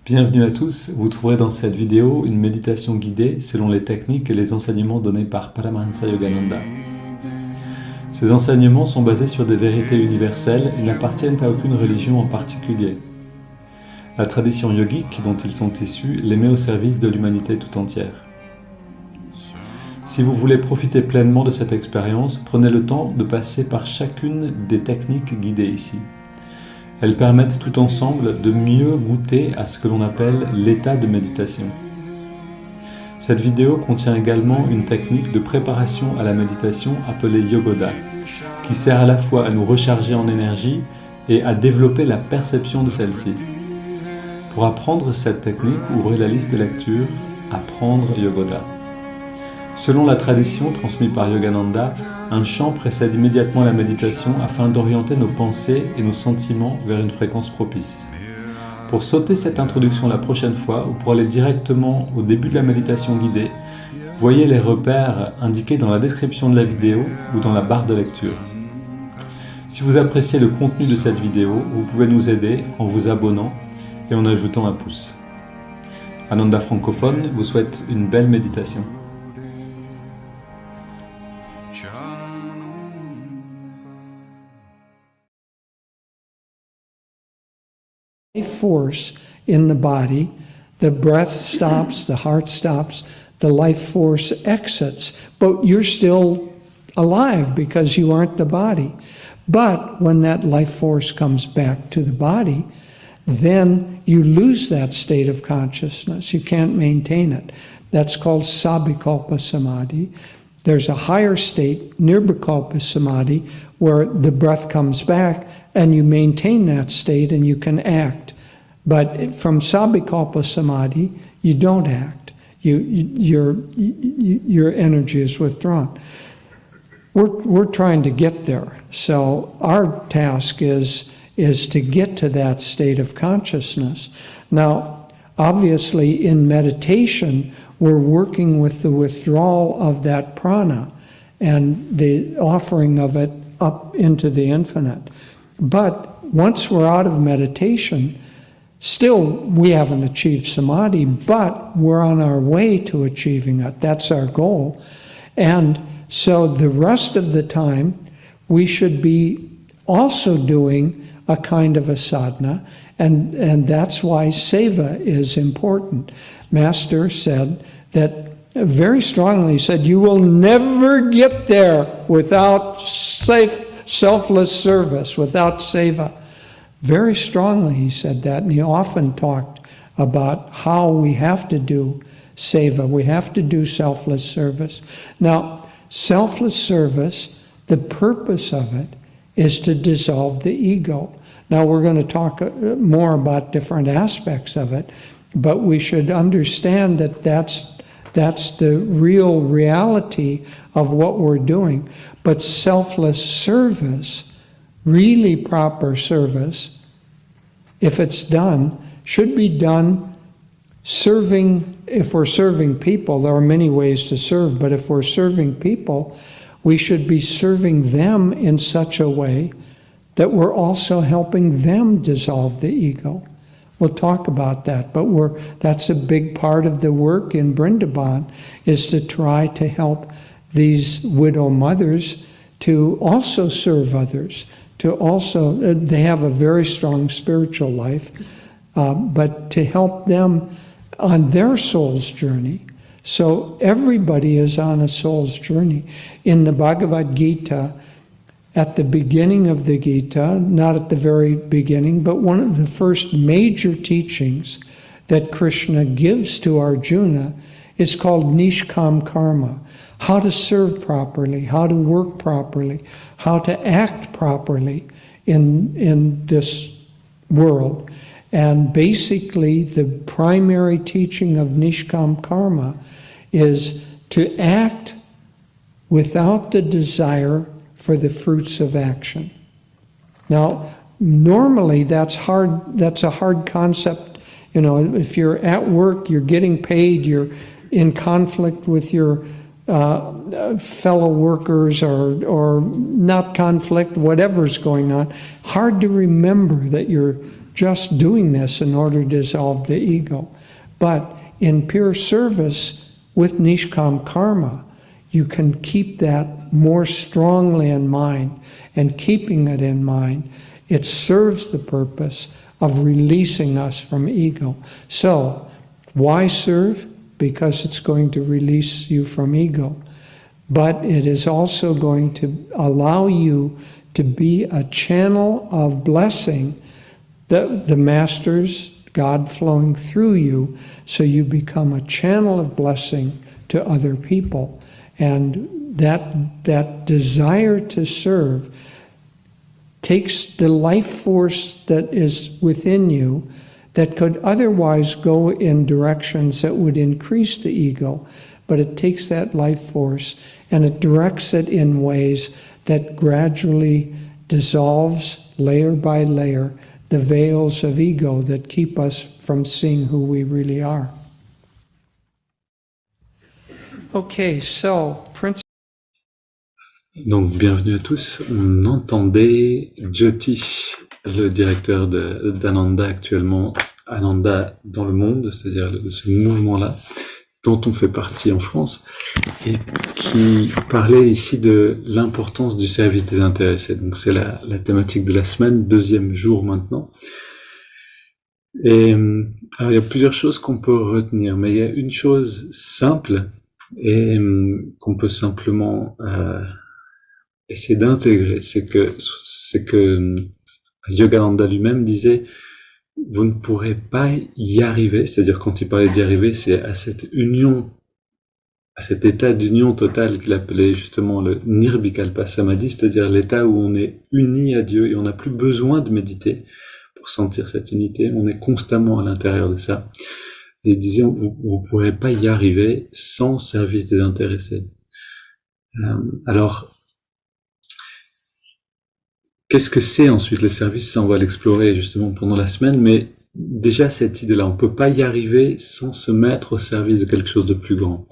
Bienvenue à tous, vous trouverez dans cette vidéo une méditation guidée selon les techniques et les enseignements donnés par Paramahansa Yogananda. Ces enseignements sont basés sur des vérités universelles et n'appartiennent à aucune religion en particulier. La tradition yogique dont ils sont issus les met au service de l'humanité tout entière. Si vous voulez profiter pleinement de cette expérience, prenez le temps de passer par chacune des techniques guidées ici. Elles permettent tout ensemble de mieux goûter à ce que l'on appelle l'état de méditation. Cette vidéo contient également une technique de préparation à la méditation appelée Yogoda, qui sert à la fois à nous recharger en énergie et à développer la perception de celle-ci. Pour apprendre cette technique, ouvrez la liste de lecture « Apprendre Yogoda ». Selon la tradition transmise par Yogananda, un chant précède immédiatement la méditation afin d'orienter nos pensées et nos sentiments vers une fréquence propice. Pour sauter cette introduction la prochaine fois ou pour aller directement au début de la méditation guidée, voyez les repères indiqués dans la description de la vidéo ou dans la barre de lecture. Si vous appréciez le contenu de cette vidéo, vous pouvez nous aider en vous abonnant et en ajoutant un pouce. Ananda francophone vous souhaite une belle méditation. Force in the body, the breath stops, the heart stops, the life force exits, but you're still alive because you aren't the body. But when that life force comes back to the body, then you lose that state of consciousness. You can't maintain it. That's called Sabikalpa Samadhi. There's a higher state, Nirvikalpa Samadhi, where the breath comes back and you maintain that state and you can act. But from Sabikalpa Samadhi, you don't act. Your energy is withdrawn. We're trying to get there. So our task is to get to that state of consciousness. Now, obviously in meditation, we're working with the withdrawal of that prana and the offering of it up into the infinite. But once we're out of meditation, still we haven't achieved samadhi, but we're on our way to achieving it. That's our goal. And so the rest of the time, we should be also doing a kind of a sadhana, and that's why seva is important. Master said that very strongly, said, you will never get there without selfless service, without seva. Very strongly he said that, and he often talked about how we have to do seva, we have to do selfless service. Now, selfless service, the purpose of it is to dissolve the ego. Now we're going to talk more about different aspects of it, but we should understand that that's the real reality of what we're doing. But selfless service, really proper service, if it's done, should be done serving. If we're serving people, there are many ways to serve, but if we're serving people, we should be serving them in such a way that we're also helping them dissolve the ego. We'll talk about that, but that's a big part of the work in Vrindavan, is to try to help these widow mothers to also serve others, to also, they have a very strong spiritual life, but to help them on their soul's journey. So everybody is on a soul's journey. In the Bhagavad Gita, at the beginning of the Gita, not at the very beginning, but one of the first major teachings that Krishna gives to Arjuna is called Nishkam Karma. How to serve properly, how to work properly, how to act properly in this world. And basically the primary teaching of Nishkam Karma is to act without the desire for the fruits of action. Now, normally that's hard. That's a hard concept. You know, if you're at work, you're getting paid, you're in conflict with your fellow workers or not conflict, whatever's going on, hard to remember that you're just doing this in order to dissolve the ego. But in pure service with Nishkam karma, you can keep that more strongly in mind, and keeping it in mind, it serves the purpose of releasing us from ego. So, why serve? Because it's going to release you from ego. But it is also going to allow you to be a channel of blessing, the Masters, God flowing through you, so you become a channel of blessing to other people. And that desire to serve takes the life force that is within you that could otherwise go in directions that would increase the ego, but it takes that life force and it directs it in ways that gradually dissolves, layer by layer, the veils of ego that keep us from seeing who we really are. Okay, so Donc, bienvenue à tous. On entendait Jyotish, le directeur d'Ananda actuellement, Ananda dans le monde, c'est-à-dire ce mouvement-là, dont on fait partie en France, et qui parlait ici de l'importance du service des intéressés. Donc, c'est la thématique de la semaine, deuxième jour maintenant. Et alors, il y a plusieurs choses qu'on peut retenir, mais il y a une chose simple et qu'on peut simplement essayer d'intégrer, c'est que Yogananda lui-même disait: vous ne pourrez pas y arriver, c'est-à-dire quand il parlait d'y arriver, c'est à cette union, à cet état d'union totale qu'il appelait justement le Nirvikalpa Samadhi, c'est-à-dire l'état où on est uni à Dieu et on n'a plus besoin de méditer pour sentir cette unité, on est constamment à l'intérieur de ça. Et il disait: vous ne pourrez pas y arriver sans service désintéressé. Alors, qu'est-ce que c'est ensuite le service? Ça, on va l'explorer justement pendant la semaine, mais déjà cette idée-là, on ne peut pas y arriver sans se mettre au service de quelque chose de plus grand.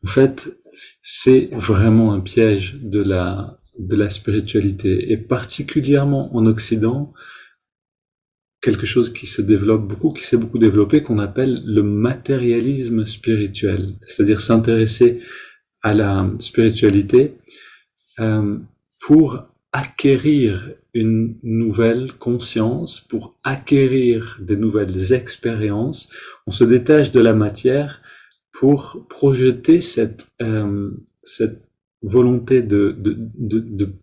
En fait, c'est vraiment un piège de la spiritualité, et particulièrement en Occident, quelque chose qui se développe beaucoup, qui s'est beaucoup développé, qu'on appelle le matérialisme spirituel, c'est-à-dire s'intéresser à la spiritualité pour acquérir une nouvelle conscience, pour acquérir des nouvelles expériences. On se détache de la matière pour projeter cette volonté de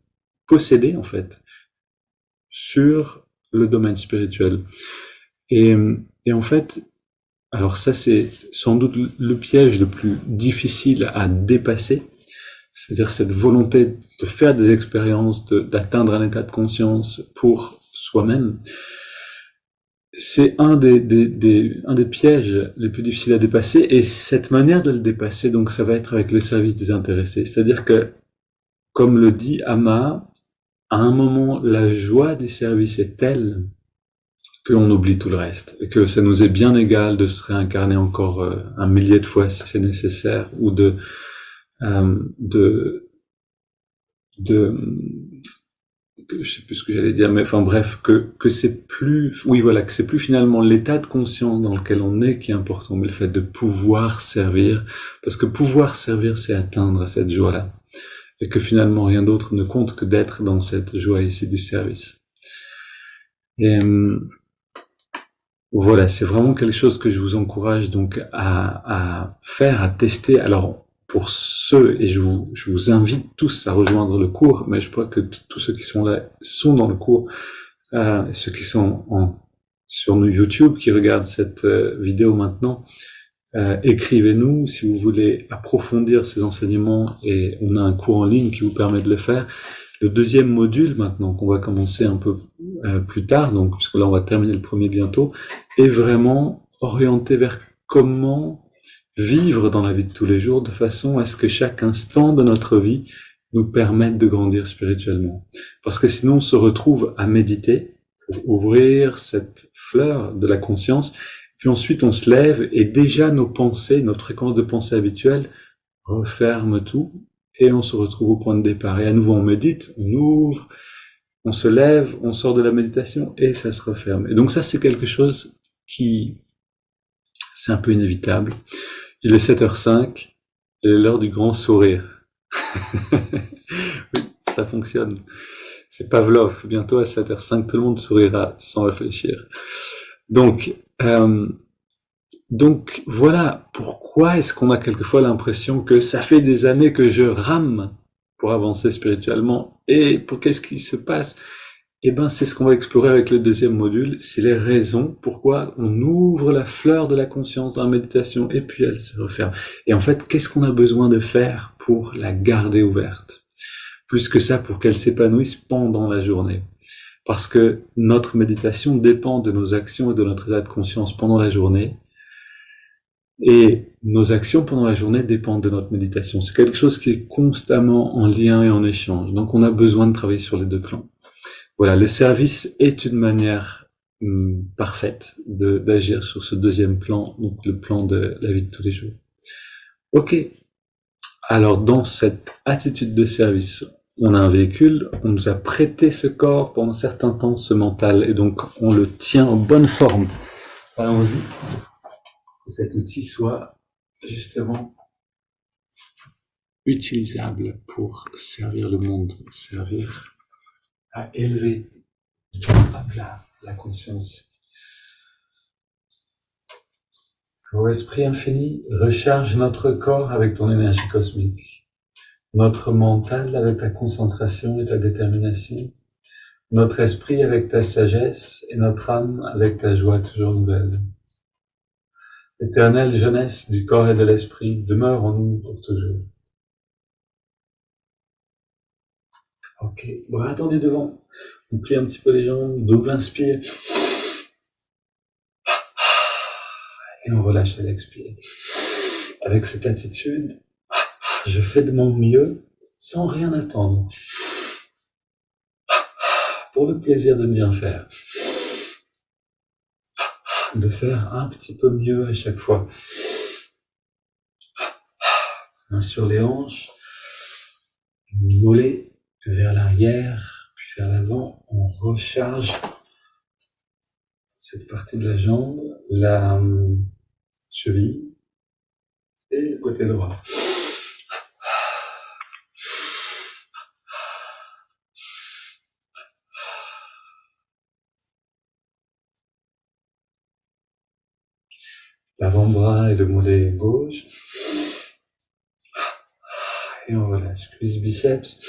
posséder, en fait, sur le domaine spirituel. Et en fait, alors ça, c'est sans doute le piège le plus difficile à dépasser, c'est-à-dire cette volonté de faire des expériences, d'atteindre un état de conscience pour soi-même. C'est un des pièges les plus difficiles à dépasser, et cette manière de le dépasser, donc ça va être avec le service désintéressé. C'est-à-dire que, comme le dit Amma, à un moment, la joie du service est telle qu'on oublie tout le reste, et que ça nous est bien égal de se réincarner encore 1 millier de fois si c'est nécessaire, ou je sais plus ce que j'allais dire, mais enfin bref, que c'est plus, oui voilà, que c'est plus finalement l'état de conscience dans lequel on est qui est important, mais le fait de pouvoir servir, parce que pouvoir servir, c'est atteindre cette joie-là, et que finalement rien d'autre ne compte que d'être dans cette joie ici du service. Et voilà, c'est vraiment quelque chose que je vous encourage donc à faire, à tester. Alors, pour ceux, et je vous invite tous à rejoindre le cours, mais je crois que tous ceux qui sont là sont dans le cours, ceux qui sont sur YouTube, qui regardent cette vidéo maintenant, écrivez-nous si vous voulez approfondir ces enseignements, et on a un cours en ligne qui vous permet de le faire. Le deuxième module maintenant, qu'on va commencer un peu plus tard, donc puisque là on va terminer le premier bientôt, est vraiment orienté vers comment vivre dans la vie de tous les jours de façon à ce que chaque instant de notre vie nous permette de grandir spirituellement. Parce que sinon on se retrouve à méditer pour ouvrir cette fleur de la conscience, puis ensuite on se lève et déjà nos pensées, notre fréquence de pensée habituelle referme tout, et on se retrouve au point de départ. Et à nouveau on médite, on ouvre, On se lève, on sort de la méditation et ça se referme. Et donc ça, c'est quelque chose qui, c'est un peu inévitable. Il est 7h05, il est l'heure du grand sourire. Oui, ça fonctionne. C'est Pavlov. Bientôt à 7h05, tout le monde sourira sans réfléchir. Donc, voilà pourquoi est-ce qu'on a quelquefois l'impression que ça fait des années que je rame pour avancer spirituellement. Et pour qu'est-ce qui se passe? Eh ben, c'est ce qu'on va explorer avec le deuxième module. C'est les raisons pourquoi on ouvre la fleur de la conscience dans la méditation et puis elle se referme. Et en fait, qu'est-ce qu'on a besoin de faire pour la garder ouverte? Plus que ça, pour qu'elle s'épanouisse pendant la journée. Parce que notre méditation dépend de nos actions et de notre état de conscience pendant la journée. Et nos actions pendant la journée dépendent de notre méditation. C'est quelque chose qui est constamment en lien et en échange. Donc on a besoin de travailler sur les deux plans. Voilà, le service est une manière parfaite d'agir sur ce deuxième plan, donc le plan de la vie de tous les jours. Ok, alors dans cette attitude de service, on a un véhicule, on nous a prêté ce corps pendant un certain temps, ce mental, et donc on le tient en bonne forme. Allons-y, que cet outil soit justement utilisable pour servir le monde, servir à élever la conscience. Ô Esprit infini, recharge notre corps avec ton énergie cosmique, notre mental avec ta concentration et ta détermination, notre esprit avec ta sagesse et notre âme avec ta joie toujours nouvelle. Éternelle jeunesse du corps et de l'esprit, demeure en nous pour toujours. Ok, bras tendus devant, on plie un petit peu les jambes, double inspire. Et on relâche à l'expire. Avec cette attitude, je fais de mon mieux sans rien attendre. Pour le plaisir de bien faire. De faire un petit peu mieux à chaque fois. Main sur les hanches, voler vers l'arrière, puis vers l'avant, on recharge cette partie de la jambe, la cheville et le côté droit. L'avant-bras et le mollet gauche. Et on relâche. Cuisse biceps.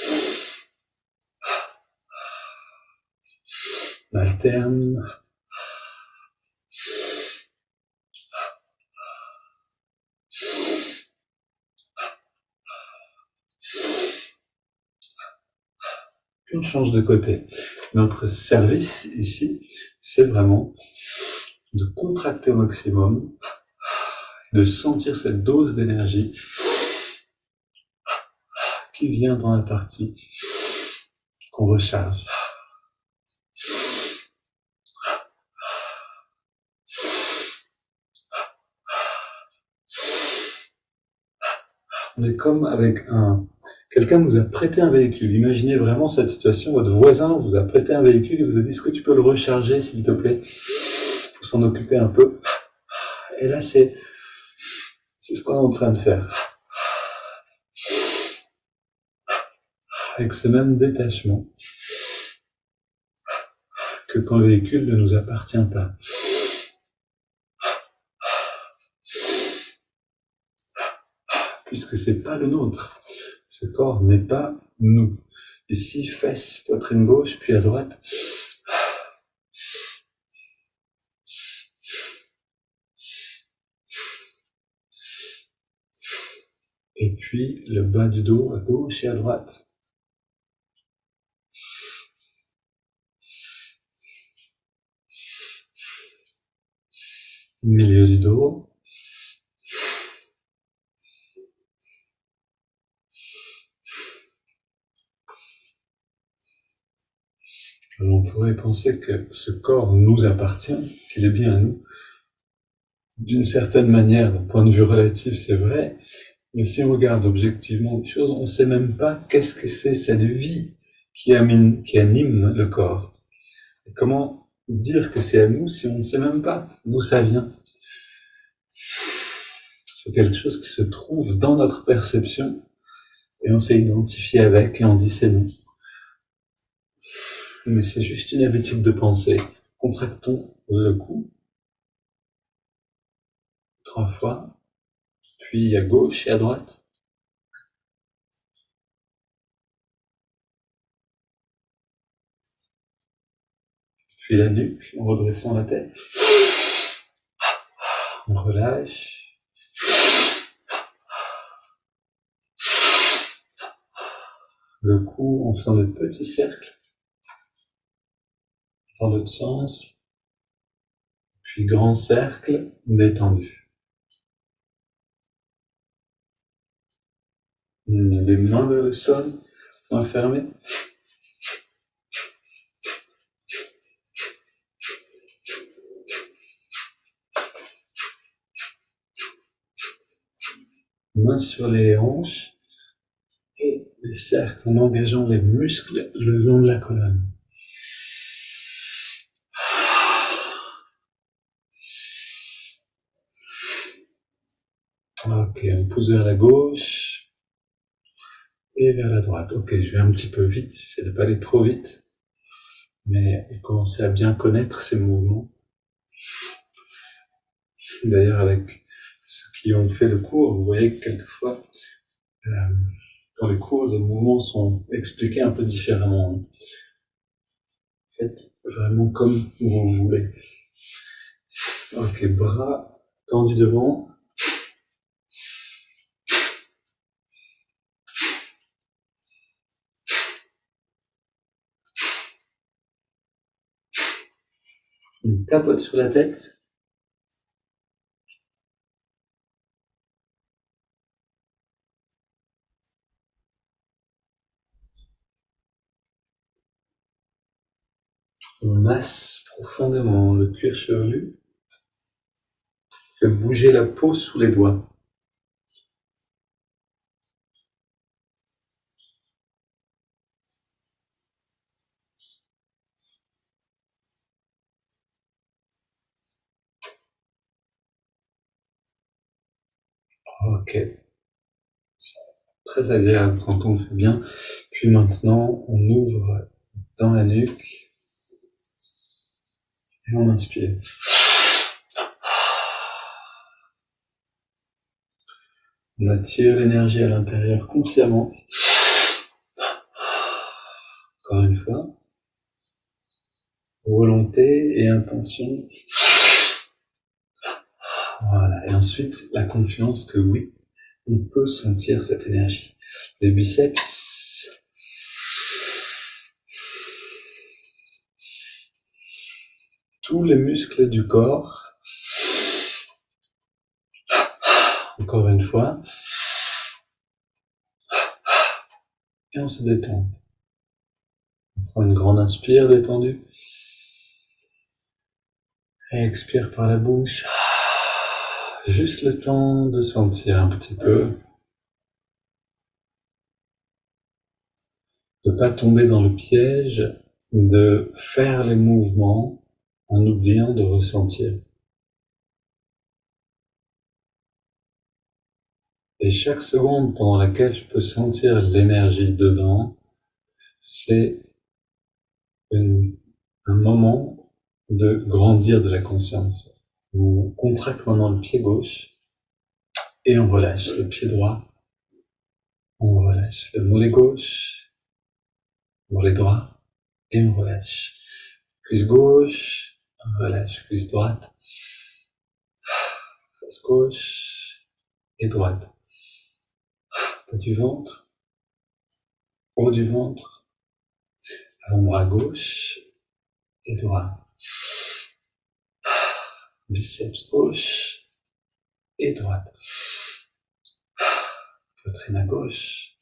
On alterne. Puis on change de côté. Notre service ici, c'est vraiment de contracter au maximum, de sentir cette dose d'énergie qui vient dans la partie qu'on recharge. On est comme avec quelqu'un nous a prêté un véhicule. Imaginez vraiment cette situation, votre voisin vous a prêté un véhicule et vous a dit, est-ce que tu peux le recharger s'il te plaît? Il faut s'en occuper un peu. Et là, c'est ce qu'on est en train de faire. Avec ce même détachement que quand le véhicule ne nous appartient pas. Puisque c'est pas le nôtre. Ce corps n'est pas nous. Ici, fesses, poitrine gauche, puis à droite. Et puis le bas du dos à gauche et à droite. Milieu du dos. On pourrait penser que ce corps nous appartient, qu'il est bien à nous. D'une certaine manière, d'un point de vue relatif, c'est vrai. Mais si on regarde objectivement les choses, on ne sait même pas qu'est-ce que c'est cette vie qui anime le corps. Et comment dire que c'est à nous si on ne sait même pas d'où ça vient? C'est quelque chose qui se trouve dans notre perception et on s'est identifié avec et on dit c'est nous. Mais c'est juste une habitude de pensée. Contractons le cou 3 fois, puis à gauche et à droite. Puis la nuque en redressant la tête. On relâche. Le cou en faisant des petits cercles dans l'autre sens. Puis grand cercle détendu. Les mains vers le sol, mains fermées. Mains sur les hanches et les cercles en engageant les muscles le long de la colonne. Ok, on pousse vers la gauche et vers la droite. Ok, je vais un petit peu vite, j'essaie de ne pas aller trop vite, mais commencer à bien connaître ces mouvements. D'ailleurs, avec ceux qui ont fait le cours, vous voyez que quelquefois, dans les cours, les mouvements sont expliqués un peu différemment. Faites vraiment comme vous voulez. Ok, bras tendus devant. Une tapote sur la tête. On masse profondément le cuir chevelu. Fait bouger la peau sous les doigts. Ok. C'est très agréable quand on le fait bien. Puis maintenant, on ouvre dans la nuque et on inspire. On attire l'énergie à l'intérieur consciemment. Encore une fois. Volonté et intention. Voilà. Et ensuite, la confiance que oui, on peut sentir cette énergie. Les biceps. Tous les muscles du corps. Encore une fois. Et on se détend. On prend une grande inspire détendue. Et expire par la bouche. Juste le temps de sentir un petit peu. De ne pas tomber dans le piège de faire les mouvements en oubliant de ressentir. Et chaque seconde pendant laquelle je peux sentir l'énergie dedans, c'est un moment de grandir de la conscience. On contracte maintenant le pied gauche et on relâche le pied droit. On relâche le mollet gauche, mollet droit et on relâche. Cuisse gauche, on relâche cuisse droite, face gauche et droite. Bas du ventre, haut du ventre, avant-bras gauche et droit. Biceps gauche et droite. Poitrine à gauche,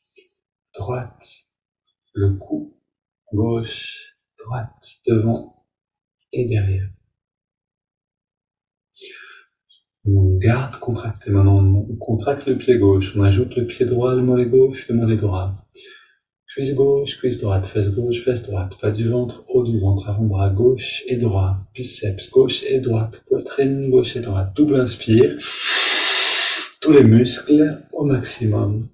droite, le cou, gauche, droite, devant et derrière. On garde contracté maintenant, on contracte le pied gauche, on ajoute le pied droit, le mollet gauche, le mollet droit. cuisse droite, fesse droite, bas du ventre, haut du ventre, avant-bras gauche et droit, biceps gauche et droite, poitrine gauche et droite. Double inspire, tous les muscles au maximum.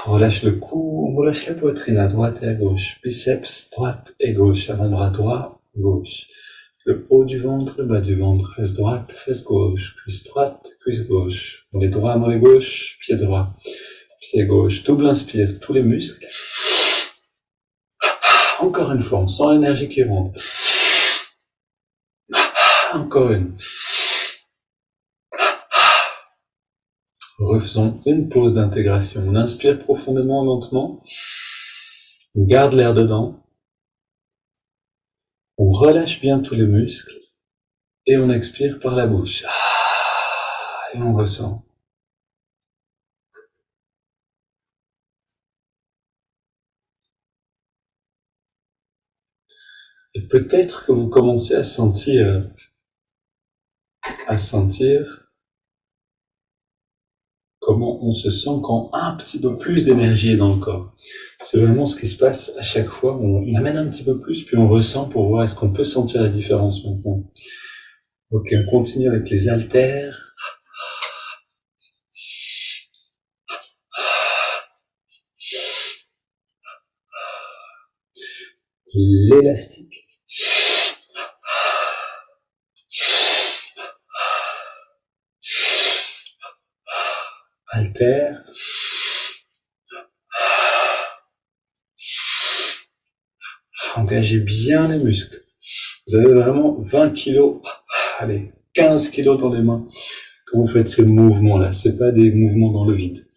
Relâche le cou, on relâche la poitrine à droite et à gauche, biceps droite et gauche, avant-bras droit, gauche. Le haut du ventre, le bas du ventre, fesse droite, fesse gauche, cuisse gauche, mollet droit, mollet gauche, pied droit, pied gauche, double inspire, tous les muscles. Encore une fois, on sent l'énergie qui rentre. Encore une. Refaisons une pause d'intégration. On inspire profondément, lentement. On garde l'air dedans. On relâche bien tous les muscles. Et on expire par la bouche. Et on ressent. Et peut-être que vous commencez à sentir comment on se sent quand un petit peu plus d'énergie est dans le corps. C'est vraiment ce qui se passe à chaque fois. On amène un petit peu plus, puis on ressent pour voir est-ce qu'on peut sentir la différence maintenant. Ok, on continue avec les haltères. L'élastique. Haltères. Engagez bien les muscles. Vous avez vraiment 20 kilos, allez, 15 kilos dans les mains quand vous faites ces mouvements-là. C'est pas des mouvements dans le vide.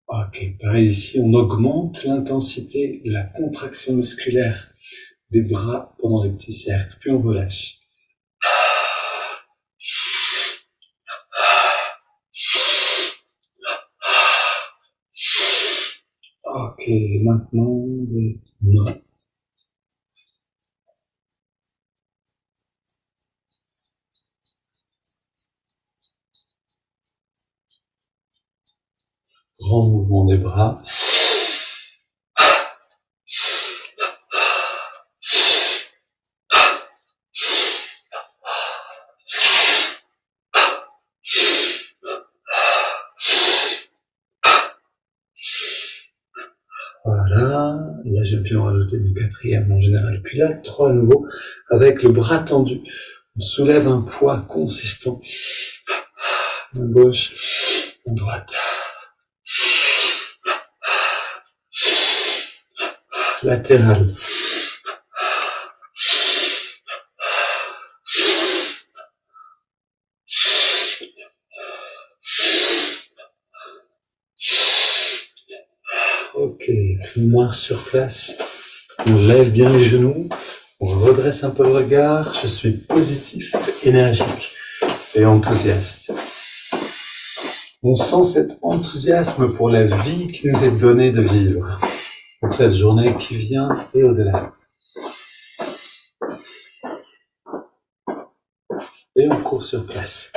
Ok, pareil ici, on augmente l'intensité de la contraction musculaire des bras pendant les petits cercles, puis on relâche. Ok, maintenant, non. Grand mouvement des bras. Voilà, là je peux en rajouter une quatrième en général. Puis là, 3 à nouveau, avec le bras tendu. On soulève un poids consistant. Main gauche, main droite. Latéral. Ok, on marche sur place. On lève bien les genoux. On redresse un peu le regard. Je suis positif, énergique et enthousiaste. On sent cet enthousiasme pour la vie qui nous est donnée de vivre, pour cette journée qui vient et au-delà. Et on court sur place.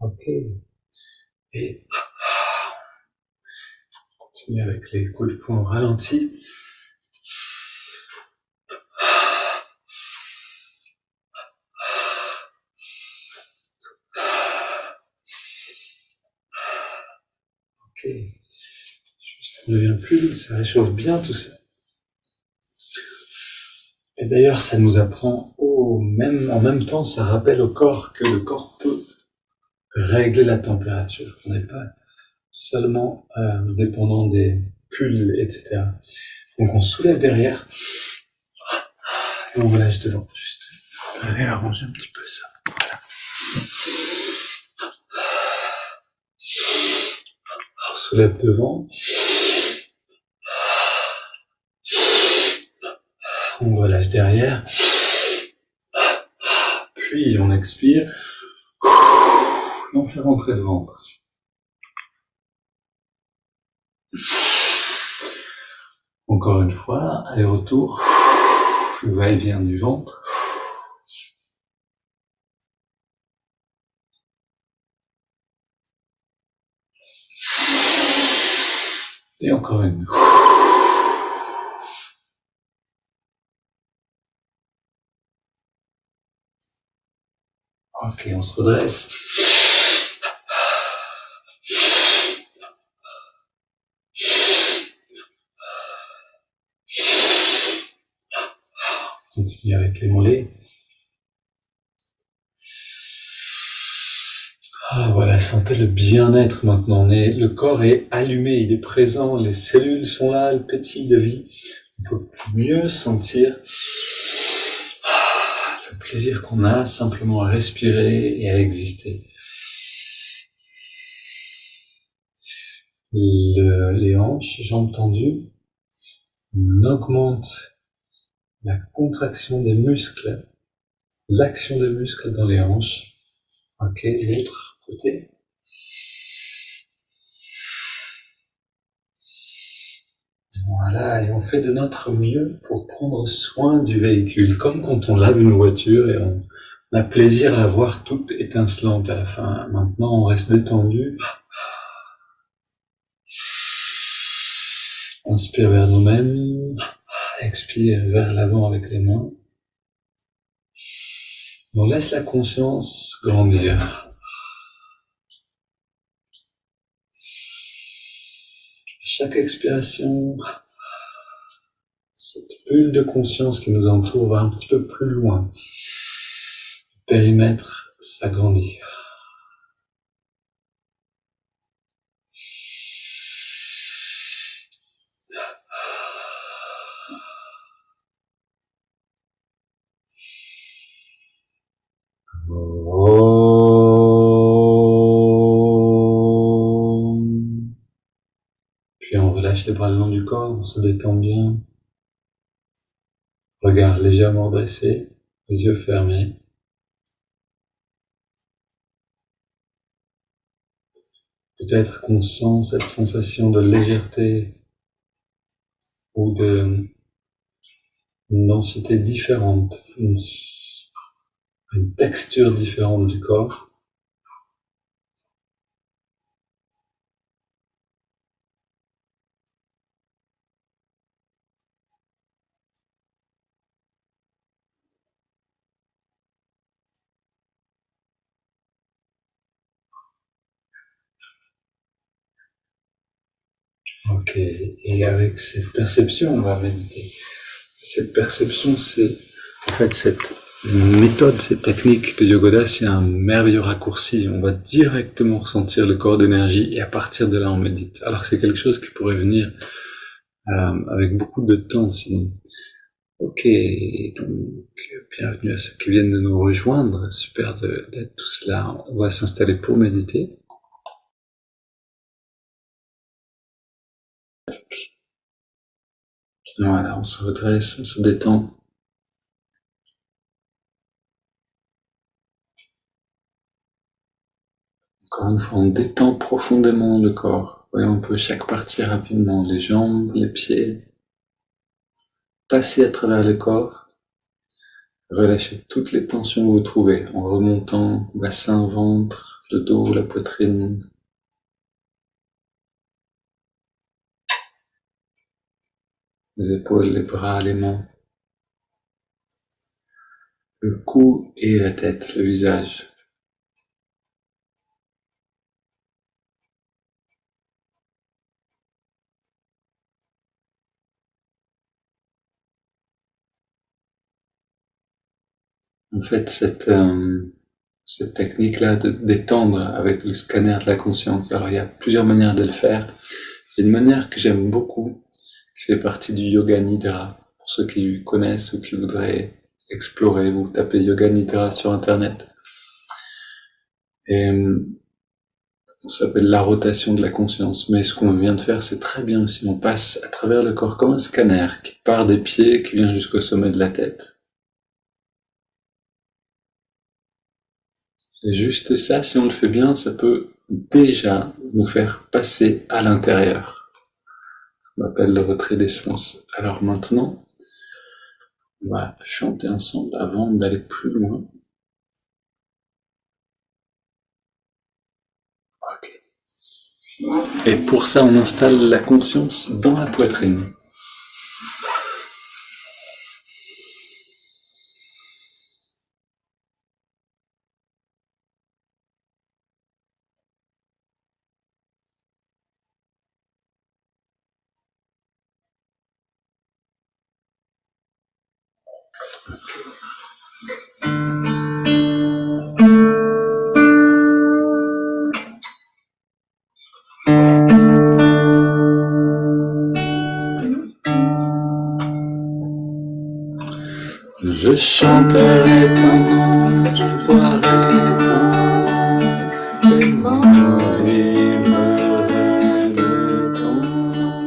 Ok. Et on continue avec les coups de poing ralentis. Ok. Juste, on ne devient plus, ça réchauffe bien tout ça. Et d'ailleurs, ça nous apprend en même temps, ça rappelle au corps que le corps peut régler la température. On n'est pas seulement dépendant des pulls, etc. Donc on soulève derrière et on relâche devant. Juste réarranger un petit peu ça. Voilà. On soulève devant. On relâche derrière. Puis on expire. Et on fait rentrer le ventre. Encore une fois, aller-retour, le va-et-vient du ventre. Et encore une. Ok, on se redresse. Continue avec les mollets. Ah, voilà, sentez le bien-être maintenant. Le corps est allumé, il est présent, les cellules sont là, elles pétillent de vie. On peut mieux sentir le plaisir qu'on a simplement à respirer et à exister. Les hanches, jambes tendues, on augmente la contraction des muscles, l'action des muscles dans les hanches. Ok, l'autre côté. Voilà, et on fait de notre mieux pour prendre soin du véhicule, comme quand on lave une voiture et on a plaisir à la voir toute étincelante à la fin. Maintenant, on reste détendu. Inspire vers nous-mêmes, expire vers l'avant avec les mains. On laisse la conscience grandir. Chaque expiration, cette bulle de conscience qui nous entoure va un petit peu plus loin. Le périmètre s'agrandit. Puis on relâche les bras le long du corps, on se détend bien. Regard légèrement dressé, les yeux fermés. Peut-être qu'on sent cette sensation de légèreté ou de une densité différente, une texture différente du corps. Ok, et avec cette perception, on va méditer. Cette perception, c'est en fait cette méthode, cette technique de Yogoda, c'est un merveilleux raccourci. On va directement ressentir le corps d'énergie et à partir de là, on médite. Alors que c'est quelque chose qui pourrait venir avec beaucoup de temps sinon. Ok, donc bienvenue à ceux qui viennent de nous rejoindre. Super d'être tous là. On va s'installer pour méditer. Voilà, on se redresse, on se détend. Encore une fois, on détend profondément le corps. Voyons un peu chaque partie rapidement. Les jambes, les pieds. Passer à travers le corps. Relâchez toutes les tensions que vous trouvez en remontant bassin, ventre, le dos, la poitrine. Les épaules, les bras, les mains. Le cou et la tête, le visage. En fait, cette technique-là de détendre avec le scanner de la conscience, alors il y a plusieurs manières de le faire. Il y a une manière que j'aime beaucoup, qui fait partie du Yoga Nidra. Pour ceux qui connaissent ou qui voudraient explorer, vous tapez Yoga Nidra sur Internet. Et ça s'appelle la rotation de la conscience. Mais ce qu'on vient de faire, c'est très bien aussi. On passe à travers le corps comme un scanner qui part des pieds, qui vient jusqu'au sommet de la tête. Et juste ça, si on le fait bien, ça peut déjà nous faire passer à l'intérieur. qu'on appelle le retrait des sens. Alors maintenant, on va chanter ensemble avant d'aller plus loin. Ok. Et pour ça, on installe la conscience dans la poitrine. Je chanterai ton nom, je boirai ton nom, et m'en livrerai de ton nom.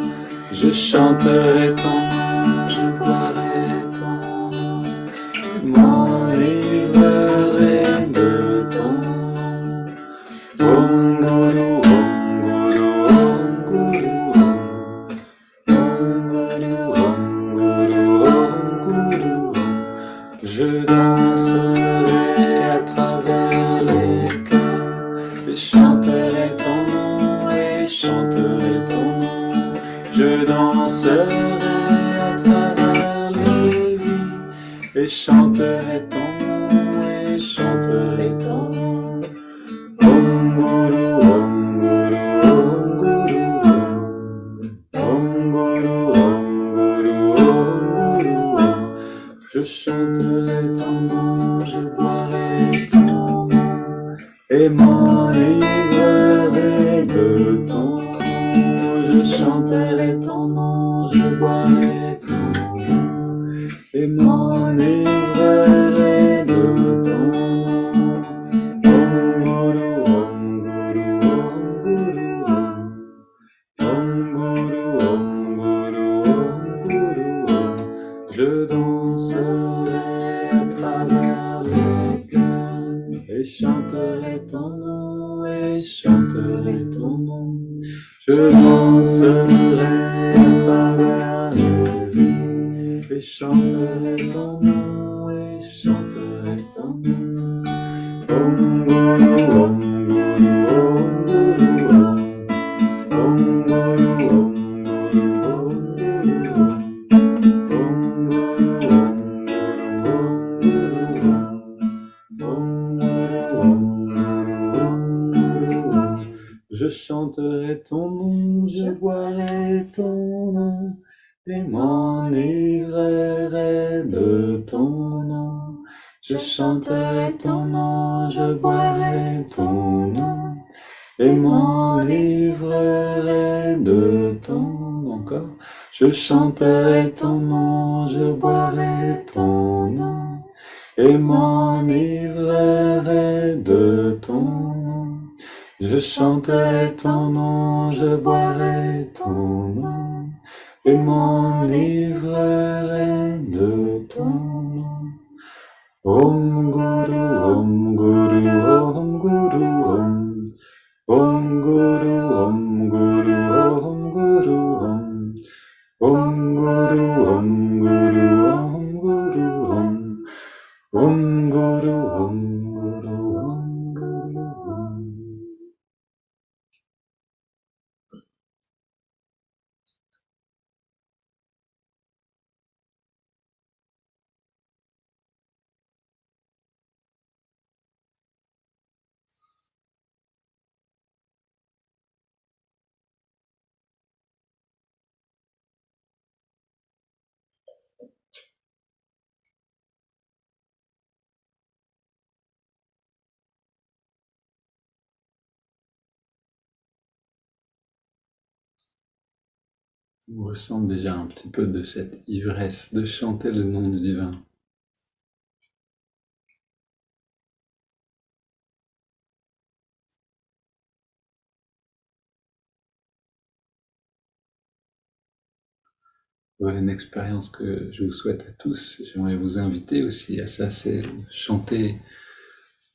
Je chanterai ton nom, je boirai ton nom, et m'en livrerai de ton nom. Om Guru, Om Guru, Om Guru, Om Guru, Om Guru, Om Guru. Je danserai à travers les cœurs et chanterai ton nom et chanterai ton nom. Je danserai à travers les vies et chanterai ton nom et chanterai ton nom. Om Guru, Om Guru, Om Guru, Om Guru, Om Guru, Om Guru, Om. Je chanterai ton nom, je boirai ton nom, et m'en livrerai de ton nom. Je chanterai ton nom, je boirai ton nom, et m'en livrerai de ton nom. Om Guru, Om Guru, Om Guru, Om Guru, Om Guru, Om Guru, Om. Je danserai à travers les cœurs et chanterai ton nom et chanterai ton nom. Je danserai à travers les vies et chanterai ton nom et chanterai ton nom. Om Guru, Om Guru, Om Guru, Om Guru, Om Guru, Om Guru, Om. Je chanterai ton nom, je boirai ton nom, et m'enivrerai de ton nom. Je chanterai ton nom, je boirai ton nom, et m'enivrerai de ton nom. Encore. Je chanterai ton nom, je boirai ton nom, et m'enivrerai de ton nom. Je chanterai ton nom, je boirai ton nom, et m'enivrerai de ton nom. Om Guru, Om Guru, Om Guru, Om. Om Guru, Om Guru, Om Guru, Om. Om Guru, Om Guru, Om Guru, Om. Om Guru, Om Guru, Om Guru, Om. On ressent déjà un petit peu de cette ivresse de chanter le nom du divin. Voilà une expérience que je vous souhaite à tous. J'aimerais vous inviter aussi à ça, c'est de chanter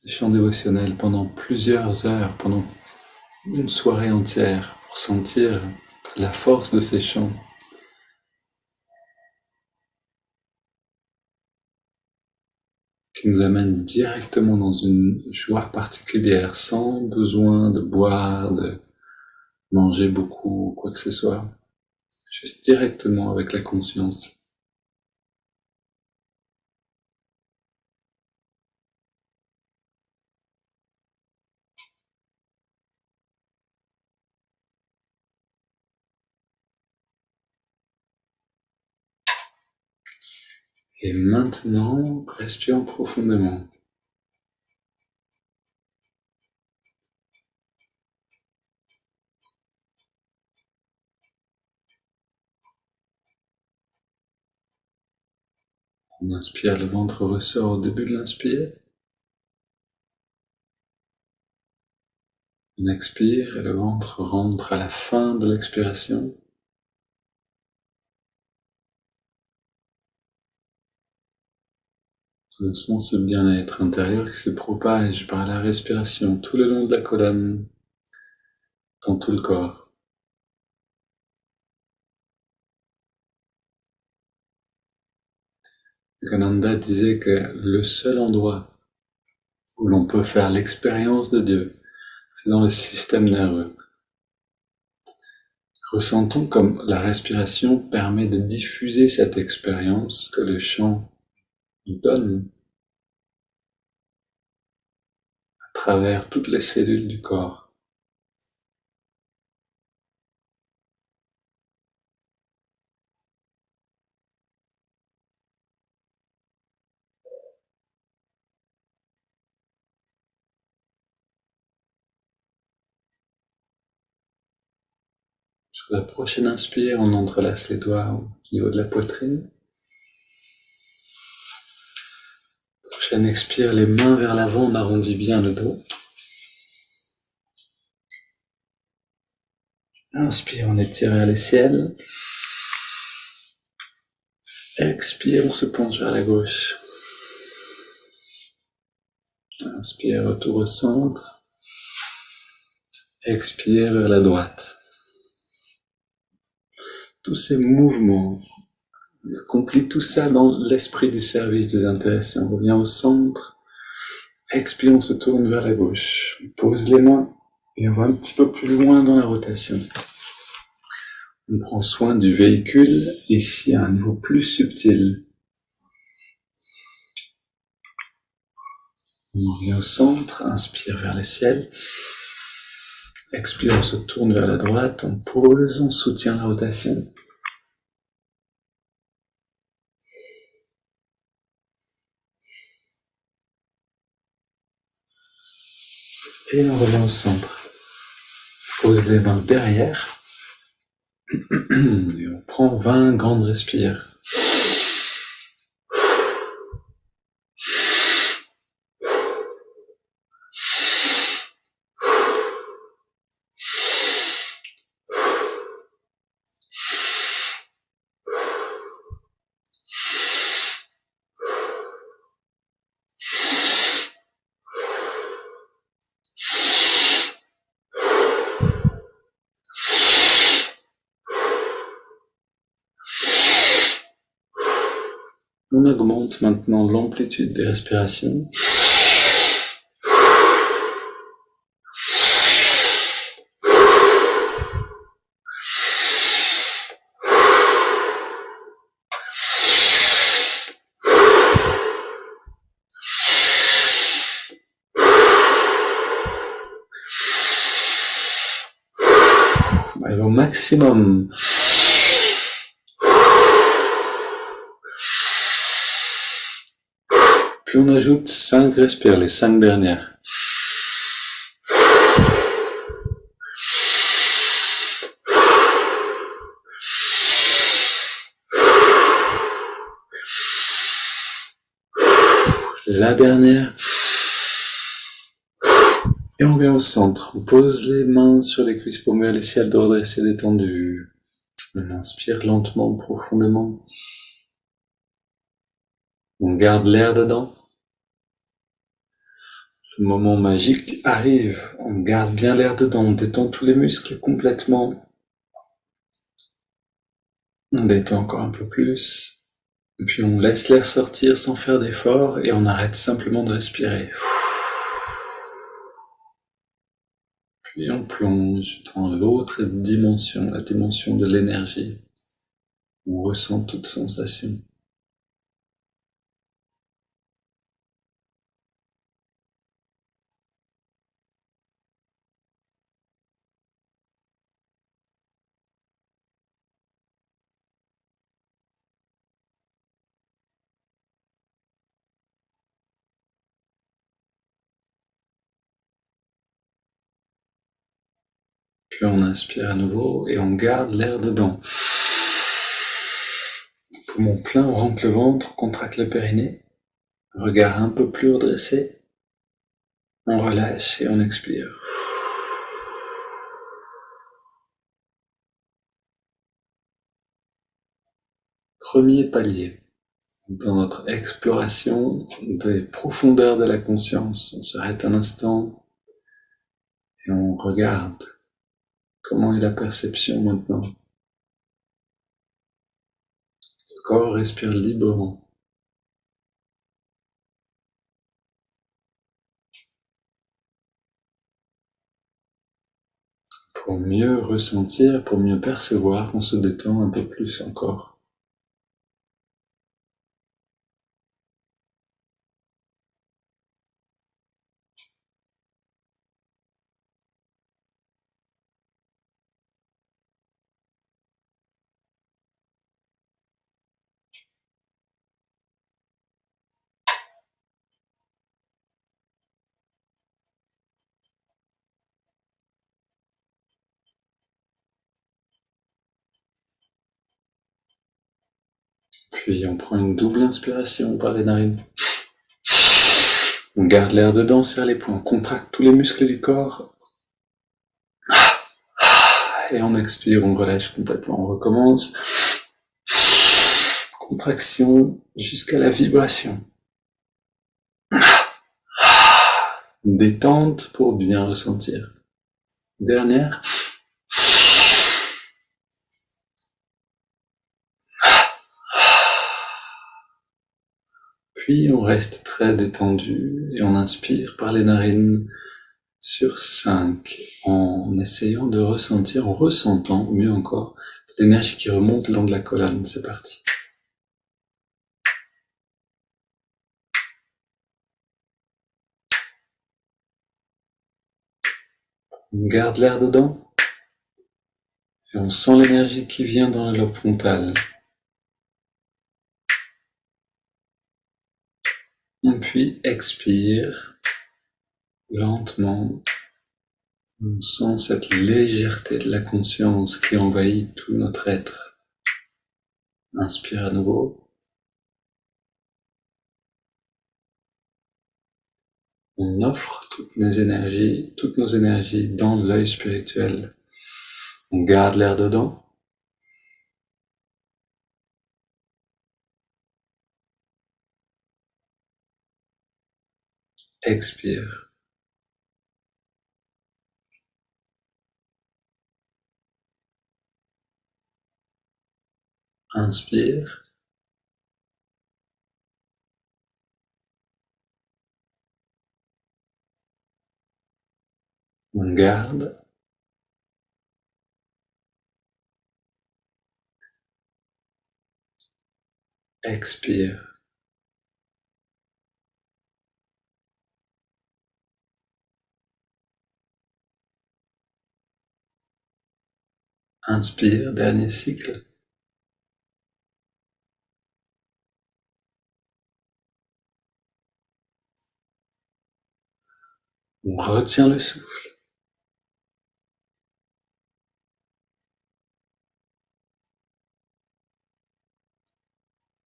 des chants dévotionnels pendant plusieurs heures, pendant une soirée entière, pour sentir la force de ces chants, qui nous amène directement dans une joie particulière, sans besoin de boire, de manger beaucoup, quoi que ce soit. Juste directement avec la conscience. Et maintenant, respire profondément. On inspire, le ventre ressort au début de l'inspire. On expire et le ventre rentre à la fin de l'expiration. On sent ce bien-être intérieur qui se propage par la respiration tout le long de la colonne, dans tout le corps. Yogananda disait que le seul endroit où l'on peut faire l'expérience de Dieu, c'est dans le système nerveux. Ressentons comme la respiration permet de diffuser cette expérience que le chant nous donne à travers toutes les cellules du corps. Sur la prochaine inspire, on entrelace les doigts au niveau de la poitrine. Prochaine expire, les mains vers l'avant, on arrondit bien le dos. Inspire, on étire vers les ciels. Expire, on se penche vers la gauche. Inspire, retour au centre. Expire vers la droite. Tous ces mouvements, on accomplit tout ça dans l'esprit du service désintéressé. On revient au centre. Expire, on se tourne vers la gauche. On pose les mains et on va un petit peu plus loin dans la rotation. On prend soin du véhicule, ici à un niveau plus subtil. On revient au centre, inspire vers le ciel. Expire, on se tourne vers la droite, on pose, on soutient la rotation. Et on revient au centre. Pose les mains derrière. Et on prend 20 grandes respires. On augmente maintenant l'amplitude des respirations. On arrive au maximum. Puis on ajoute 5 respires, les 5 dernières. La dernière. Et on vient au centre. On pose les mains sur les cuisses paumes vers les ciels, dos redressé, détendu. On inspire lentement, profondément. On garde l'air dedans. Le moment magique arrive. On garde bien l'air dedans. On détend tous les muscles complètement. On détend encore un peu plus. Et puis on laisse l'air sortir sans faire d'effort et on arrête simplement de respirer. Puis on plonge dans l'autre dimension, la dimension de l'énergie. On ressent toute sensation. Puis on inspire à nouveau et on garde l'air dedans. Poumon plein, on rentre le ventre, on contracte le périnée. Regard un peu plus redressé. On relâche et on expire. Premier palier. Dans notre exploration des profondeurs de la conscience, on s'arrête un instant et on regarde comment est la perception maintenant. Le corps respire librement. Pour mieux ressentir, pour mieux percevoir, on se détend un peu plus encore. Puis on prend une double inspiration par les narines. On garde l'air dedans, serre les poings, on contracte tous les muscles du corps. Et on expire, on relâche complètement, on recommence. Contraction jusqu'à la vibration. Détente pour bien ressentir. Dernière. Puis on reste très détendu et on inspire par les narines sur 5 en essayant de ressentir, en ressentant, mieux encore, l'énergie qui remonte le long de la colonne. C'est parti. On garde l'air dedans et on sent l'énergie qui vient dans le lobe frontal. Et puis expire lentement. On sent cette légèreté de la conscience qui envahit tout notre être. Inspire à nouveau. On offre toutes nos énergies dans l'œil spirituel. On garde l'air dedans. Expire. Inspire. On garde. Expire. Inspire, dernier cycle. On retient le souffle.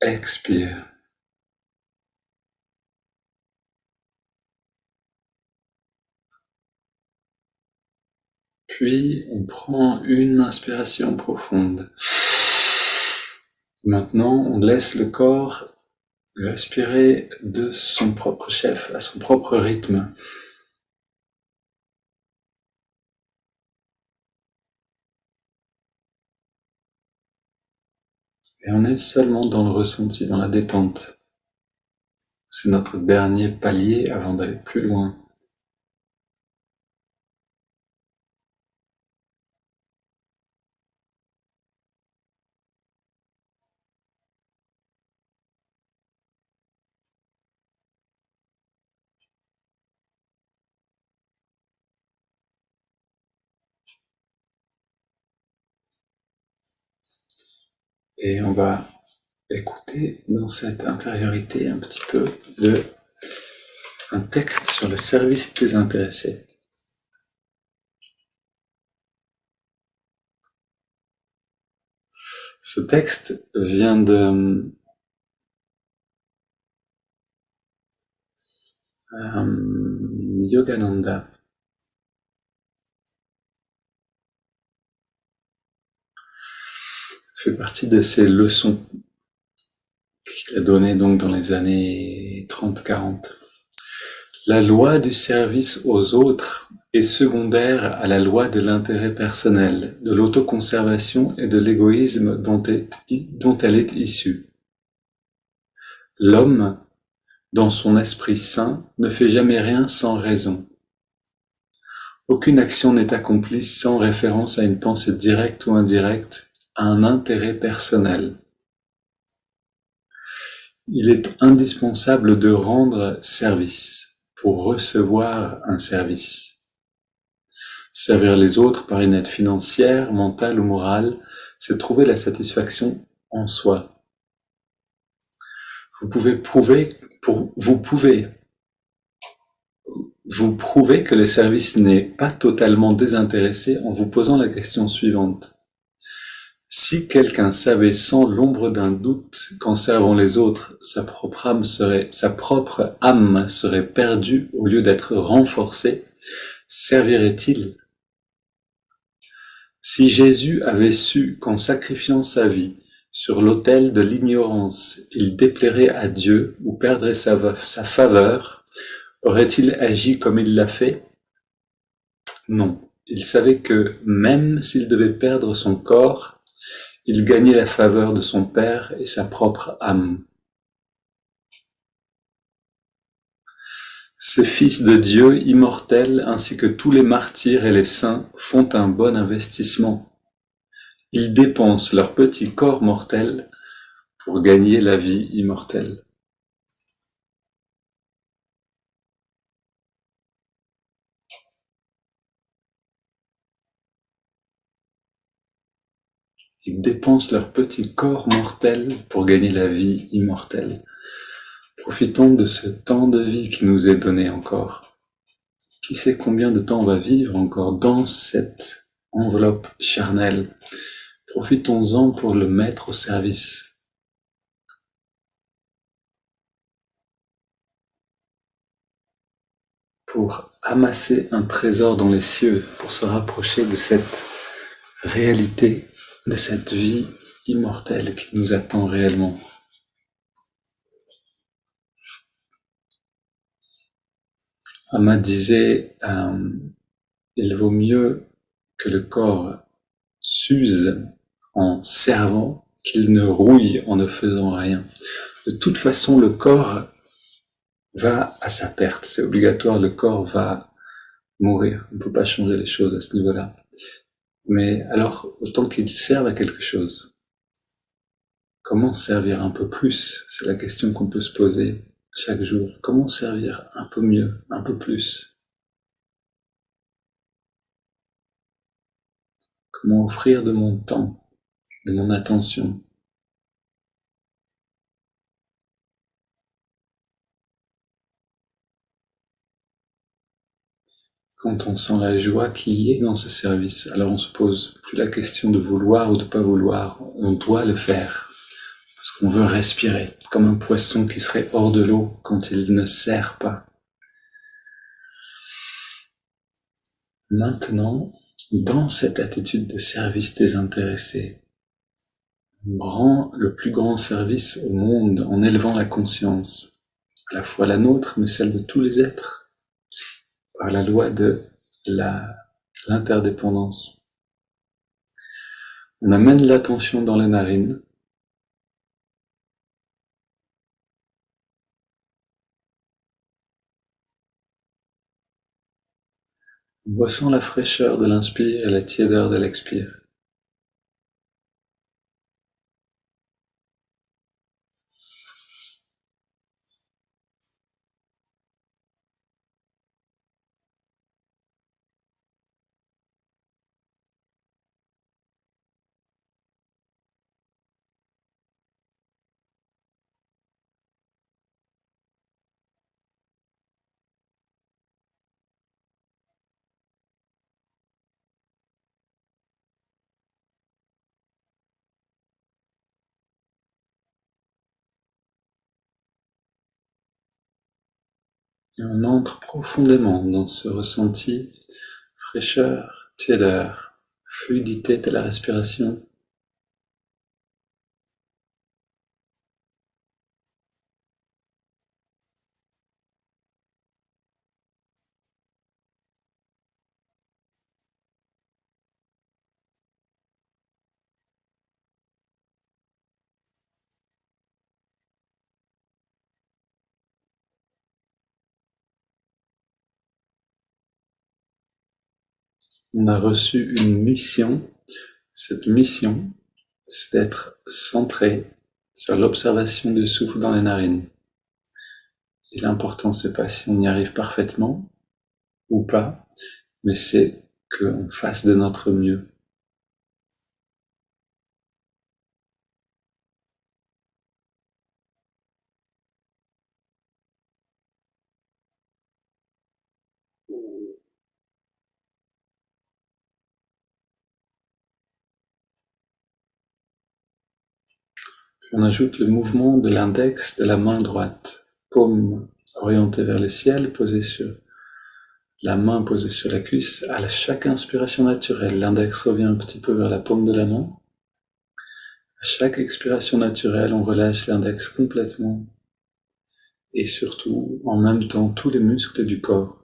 Expire. Puis on prend une inspiration profonde. Maintenant, on laisse le corps respirer de son propre chef, à son propre rythme. Et on est seulement dans le ressenti, dans la détente. C'est notre dernier palier avant d'aller plus loin. Et on va écouter dans cette intériorité un petit peu un texte sur le service désintéressé. Ce texte vient de Yogananda. Fait partie de ces leçons qu'il a données donc dans les années 30-40. La loi du service aux autres est secondaire à la loi de l'intérêt personnel, de l'autoconservation et de l'égoïsme dont elle est issue. L'homme, dans son esprit saint, ne fait jamais rien sans raison. Aucune action n'est accomplie sans référence à une pensée directe ou indirecte, à un intérêt personnel. Il est indispensable de rendre service pour recevoir un service. Servir les autres par une aide financière, mentale ou morale, c'est trouver la satisfaction en soi. Vous pouvez prouver que le service n'est pas totalement désintéressé en vous posant la question suivante. Si quelqu'un savait sans l'ombre d'un doute qu'en servant les autres, sa propre âme serait perdue au lieu d'être renforcée, servirait-il? Si Jésus avait su qu'en sacrifiant sa vie sur l'autel de l'ignorance, il déplairait à Dieu ou perdrait sa faveur, aurait-il agi comme il l'a fait? Non. Il savait que, même s'il devait perdre son corps, il gagnait la faveur de son Père et sa propre âme. Ces fils de Dieu immortels ainsi que tous les martyrs et les saints font un bon investissement. Ils dépensent leur petit corps mortel pour gagner la vie immortelle. Ils dépensent leur petit corps mortel pour gagner la vie immortelle. Profitons de ce temps de vie qui nous est donné encore. Qui sait combien de temps on va vivre encore dans cette enveloppe charnelle. Profitons-en pour le mettre au service. Pour amasser un trésor dans les cieux, pour se rapprocher de cette réalité, de cette vie immortelle qui nous attend réellement. Amma disait, il vaut mieux que le corps s'use en servant qu'il ne rouille en ne faisant rien. De toute façon, le corps va à sa perte. C'est obligatoire, le corps va mourir. On ne peut pas changer les choses à ce niveau-là. Mais alors, autant qu'il serve à quelque chose. Comment servir un peu plus? C'est la question qu'on peut se poser chaque jour. Comment servir un peu mieux, un peu plus? Comment offrir de mon temps, de mon attention? Quand on sent la joie qui est dans ce service, alors on se pose plus la question de vouloir ou de pas vouloir. On doit le faire. Parce qu'on veut respirer, comme un poisson qui serait hors de l'eau quand il ne sert pas. Maintenant, dans cette attitude de service désintéressé, on rend le plus grand service au monde en élevant la conscience, à la fois la nôtre, mais celle de tous les êtres, par la loi de l'interdépendance. On amène l'attention dans les narines, On ressent la fraîcheur de l'inspire et la tiédeur de l'expire. Et on entre profondément dans ce ressenti, fraîcheur, tiédeur, fluidité de la respiration. On a reçu une mission. Cette mission, c'est d'être centré sur l'observation du souffle dans les narines. Et l'important, c'est pas si on y arrive parfaitement ou pas, mais c'est qu'on fasse de notre mieux. On ajoute le mouvement de l'index de la main droite, paume orientée vers le ciel, posée sur la main posée sur la cuisse. À chaque inspiration naturelle, l'index revient un petit peu vers la paume de la main. À chaque expiration naturelle, on relâche l'index complètement et surtout, en même temps, tous les muscles du corps.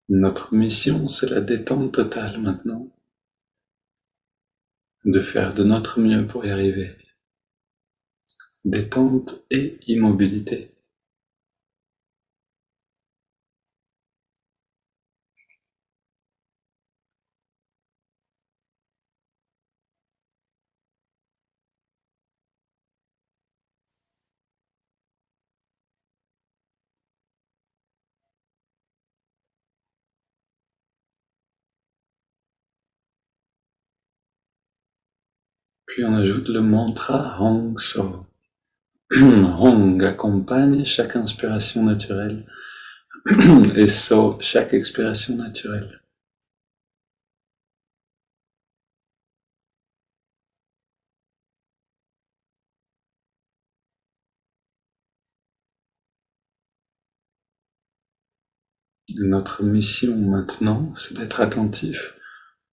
Notre mission, c'est la détente totale maintenant, de faire de notre mieux pour y arriver. Détente et immobilité. Puis on ajoute le mantra Hong So. Hong accompagne chaque inspiration naturelle et So chaque expiration naturelle. Notre mission maintenant, c'est d'être attentif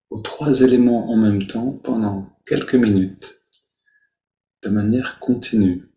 aux trois éléments en même temps pendant quelques minutes, de manière continue.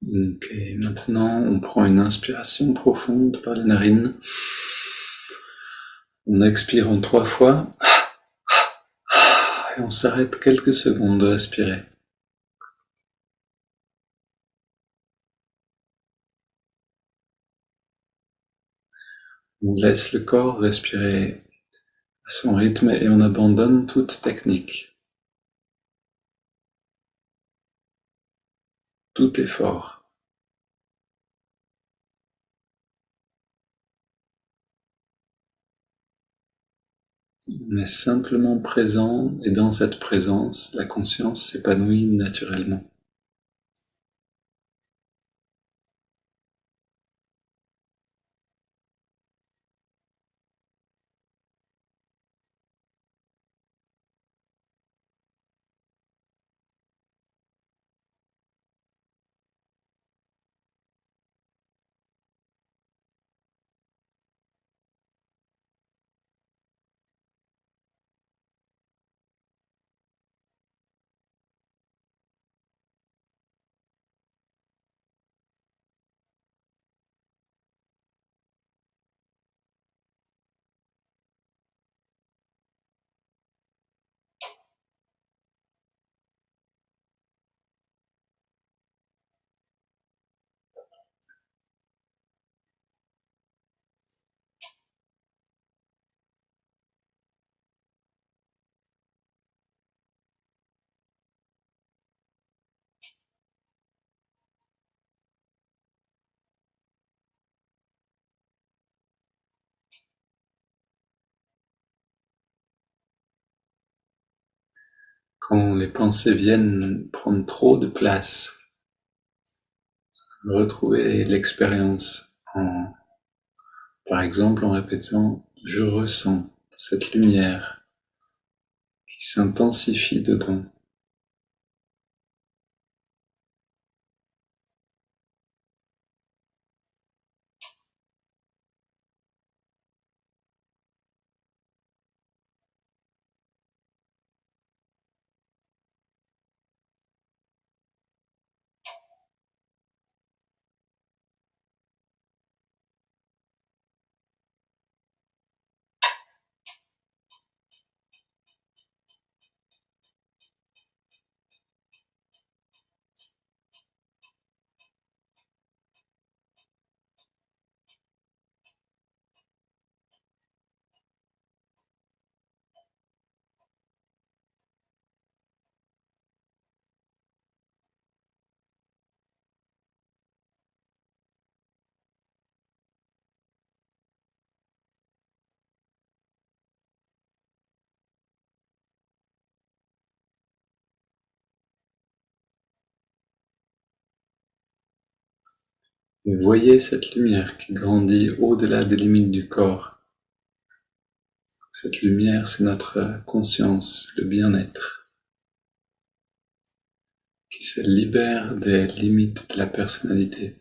Ok, maintenant on prend une inspiration profonde par les narines. On expire en 3 fois et on s'arrête quelques secondes de respirer. On laisse le corps respirer à son rythme et on abandonne toute technique, tout effort. On est simplement présent et dans cette présence, la conscience s'épanouit naturellement. Quand les pensées viennent prendre trop de place, retrouver l'expérience par exemple en répétant « je ressens cette lumière » qui s'intensifie dedans. Et voyez cette lumière qui grandit au-delà des limites du corps. Cette lumière, c'est notre conscience, le bien-être, qui se libère des limites de la personnalité.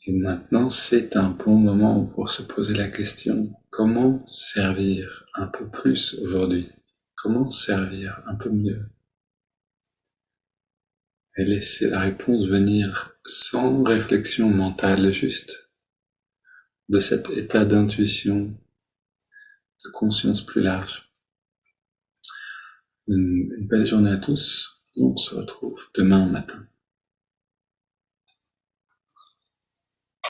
Et maintenant, c'est un bon moment pour se poser la question, comment servir un peu plus aujourd'hui? Comment servir un peu mieux? Et laisser la réponse venir sans réflexion mentale, juste de cet état d'intuition, de conscience plus large. Une belle journée à tous. On se retrouve demain matin.